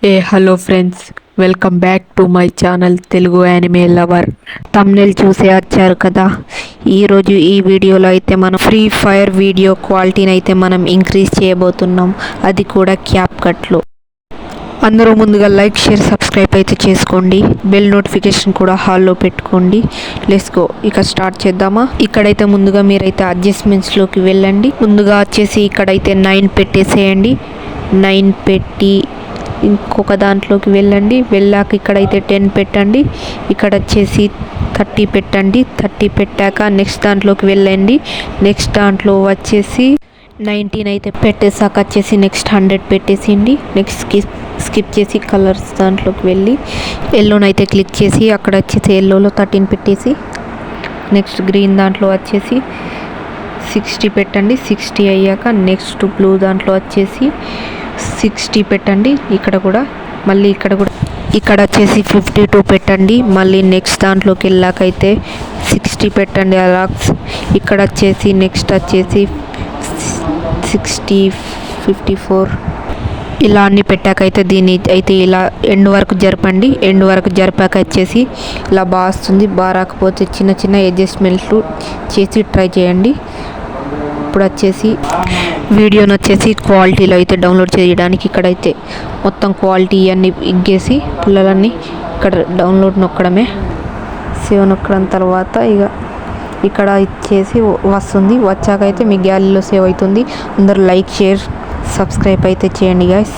Hello friends, welcome back to my channel Telugu anime lover. Thumbnail చూసే వచ్చారు కదా. ఈరోజు ఈ వీడియోలో అయితే మనం ఫ్రీ ఫైర్ వీడియో క్వాలిటీని అయితే మనం ఇంక్రీజ్ చేయబోతున్నాం, అది కూడా క్యాప్ కట్లో. అందరూ ముందుగా లైక్, షేర్, సబ్స్క్రైబ్ అయితే చేసుకోండి. బెల్ నోటిఫికేషన్ కూడా హాల్లో పెట్టుకోండి. లెట్స్ గో, ఇక స్టార్ట్ చేద్దామా. ఇక్కడైతే ముందుగా మీరైతే అడ్జస్ట్మెంట్స్లోకి వెళ్ళండి. ముందుగా వచ్చేసి ఇక్కడైతే 9 పెట్టేసేయండి. 9 పెట్టి ఇంకొక దాంట్లోకి వెళ్ళండి. వెళ్ళాక ఇక్కడైతే 10 పెట్టండి. ఇక్కడ వచ్చేసి 30 పెట్టండి. 30 పెట్టాక నెక్స్ట్ దాంట్లోకి వెళ్ళండి. నెక్స్ట్ దాంట్లో వచ్చేసి 19 అయితే పెట్టేసాక వచ్చేసి నెక్స్ట్ 100 పెట్టేసిండి. నెక్స్ట్ స్కిప్ చేసి కలర్స్ దాంట్లోకి వెళ్ళి ఎల్లోనైతే క్లిక్ చేసి అక్కడ వచ్చేసి ఎల్లోలో 13 పెట్టేసి నెక్స్ట్ గ్రీన్ దాంట్లో వచ్చేసి 60 పెట్టండి. 60 అయ్యాక నెక్స్ట్ బ్లూ దాంట్లో వచ్చేసి 60 పెట్టండి. ఇక్కడ కూడా మళ్ళీ ఇక్కడ వచ్చేసి 52 పెట్టండి. మళ్ళీ నెక్స్ట్ దాంట్లోకి వెళ్ళాకైతే 60 పెట్టండి. అలా ఇక్కడ వచ్చేసి నెక్స్ట్ వచ్చేసి 60, 54 ఇలా అన్ని పెట్టాకైతే దీన్ని అయితే ఇలా ఎండ్ వరకు జరపండి. ఎండ్ వరకు జరిపాక వచ్చేసి ఇలా బాగా వస్తుంది. బాగా రాకపోతే చిన్న చిన్న అడ్జస్ట్మెంట్లు చేసి ట్రై చేయండి. ఇప్పుడు వచ్చేసి వీడియోని వచ్చేసి క్వాలిటీలో అయితే డౌన్లోడ్ చేయడానికి ఇక్కడైతే మొత్తం క్వాలిటీ అన్నీ ఇగ్గేసి పిల్లలన్నీ ఇక్కడ డౌన్లోడ్ నొక్కడమే. సేవ్ నొక్కడం తర్వాత ఇక్కడ ఇచ్చేసి వస్తుంది. వచ్చాకైతే మీ గ్యాలరీలో సేవ్ అవుతుంది. అందరూ లైక్, షేర్, సబ్స్క్రైబ్ అయితే చేయండి గాయ్స్.